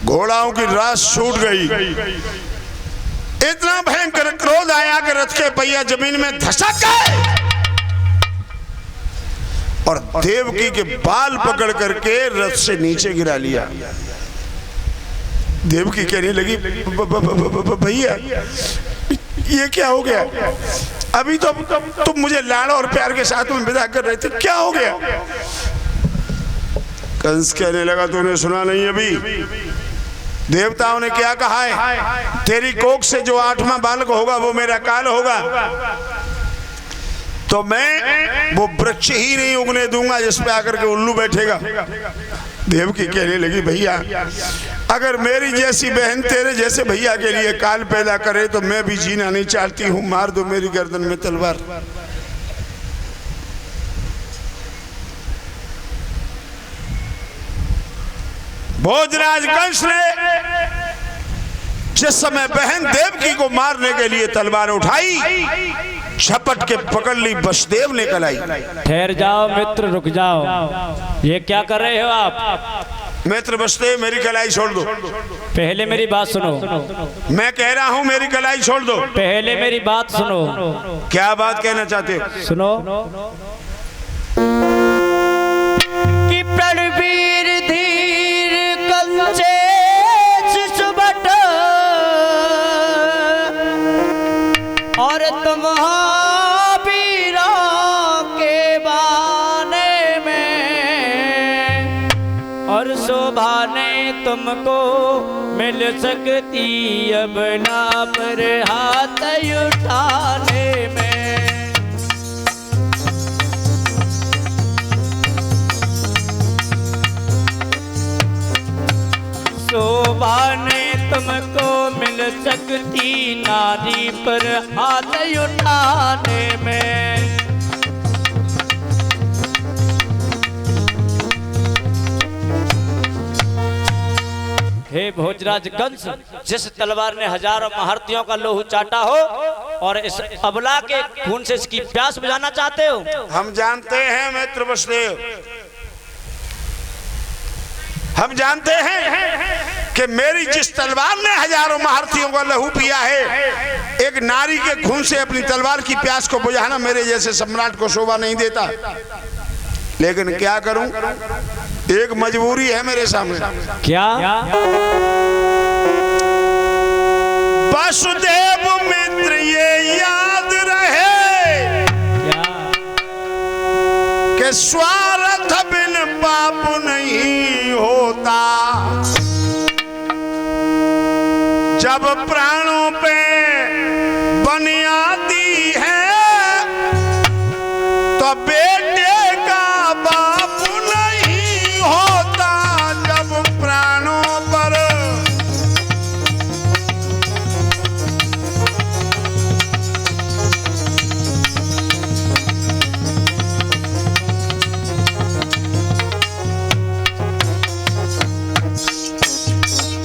घोड़ाओं की रास छूट गई। इतना भयंकर क्रोध आया कि रथ के पहिया जमीन में धसक गए और देवकी के बाल पकड़ करके रथ से नीचे गिरा लिया। देवकी कहने लगी, भैया ये क्या हो गया? अभी तो तुम मुझे लाड़ और प्यार के साथ में विदा कर रहे थे, क्या हो गया? कंस कहने लगा, तूने सुना नहीं अभी? देवताओं ने क्या कहा है? तेरी कोख से जो 8वां बालक होगा वो मेरा काल होगा, तो मैं वो वृक्ष ही नहीं उगने दूंगा जिस पे आकर के उल्लू बैठेगा। देवकी कहने लगी, भैया अगर मेरी जैसी बहन तेरे जैसे भैया के लिए काल पैदा करे तो मैं भी जीना नहीं चाहती हूँ, मार दो मेरी गर्दन में तलवार। भोजराज कंस ने जिस समय बहन देवकी को मारने के लिए तलवार उठाई, झपट के पकड़ ली, वसुदेव निकल आई। ठहर जाओ मित्र, रुक जाओ, ये क्या कर रहे हो आप? मित्र वसुदेव, मेरी कलाई छोड़ दो। पहले मेरी बात सुनो। मैं कह रहा हूँ मेरी कलाई छोड़ दो। पहले मेरी बात सुनो। क्या बात कहना चाहते हो? सुनो कि प्रणवीर धीर कंचे शिशुबट और तुम वीरों के बाने में और शोभा ने तुमको मिल सकती अब ना पर हाथ उठाने में। शोभा ने तुमको मिल सकती नारी पर हाथ उठाने में। हे भोजराज कंस, जिस तलवार ने हजारों महारथियों का लोहू चाटा हो और इस अबला के खून से इसकी प्यास बुझाना चाहते हो? हम जानते हैं मित्र वसुदेव, हम जानते हैं कि मेरी जिस तलवार ने हजारों महारथियों का लहू पिया है, एक नारी के खून से अपनी तलवार की प्यास को बुझाना मेरे जैसे सम्राट को शोभा नहीं देता। लेकिन क्या करूं, एक मजबूरी है मेरे सामने। क्या? वसुदेव मित्र ये याद रहे कि स्वार्थ बिन पाप नहीं होता। जब प्राणों पे बन आती है तो बेटे का बाप नहीं होता। जब प्राणों पर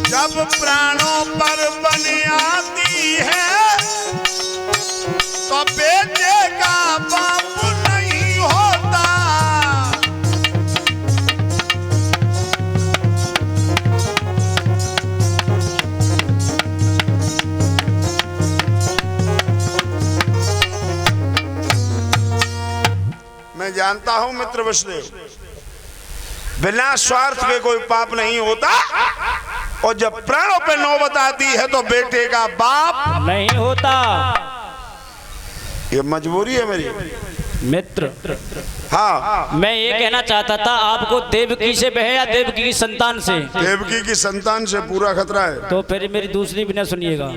जब प्राणों पर बन आती है तो बेटे का बाप नहीं होता। मैं जानता हूं मित्र वसुदेव, बिना स्वार्थ के कोई पाप नहीं होता, और जब प्राणों पे नौबत आती है तो बेटे का बाप नहीं होता। ये मजबूरी है मेरी मित्र। हाँ, मैं ये कहना चाहता था, आपको देवकी से बहे या देवकी की संतान से? देवकी की संतान से पूरा खतरा है। तो फिर मेरी दूसरी विनय सुनिएगा।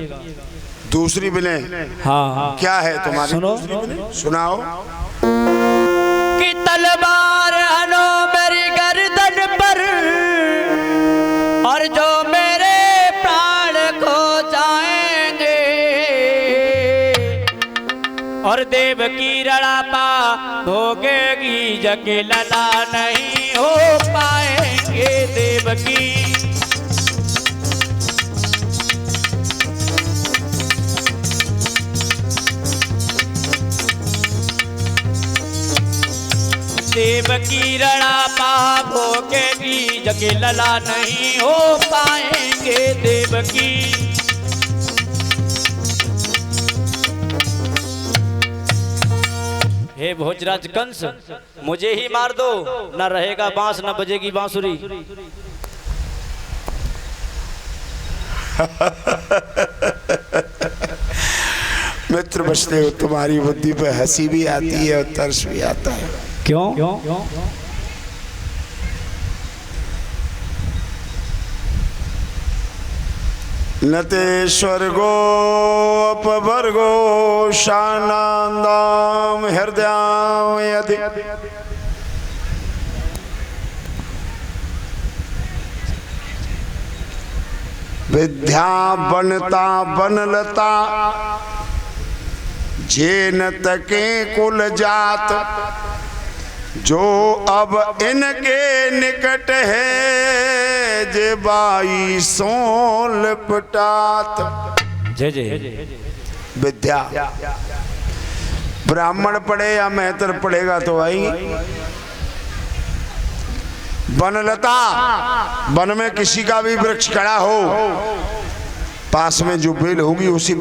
दूसरी विनय? हाँ। क्या है तुम्हारी? सुनो। सुनाओ। कि तलवार हनो मेरी गर्दन पर और जो मेरे प्राण खो जाएंगे, और देव की रड़ापा भोगेगी जगे लला नहीं हो पाएंगे देव की। देव की रड़ापा भोगेगी जगे लला नहीं हो पाएंगे। की। हे भोजराज कंस, मुझे ही मार दो, न रहेगा बांस न बजेगी बांसुरी। मित्र बचते हो, तुम्हारी बुद्धि पे हंसी भी आती है और तरस भी आता है। क्यों? नते स्वर्गो अपवर्गो शानंदाम हृदयाम यदि विद्या बनता बनलता जेन तके कुल जात, जो अब इनके निकट है जे बाई सो लिपटात। जय जय। विद्या ब्राह्मण पढ़े या मेहतर पढ़ेगा तो भाई। वनलता, वन में किसी का भी वृक्ष खड़ा हो, पास में जो बेल होगी उसी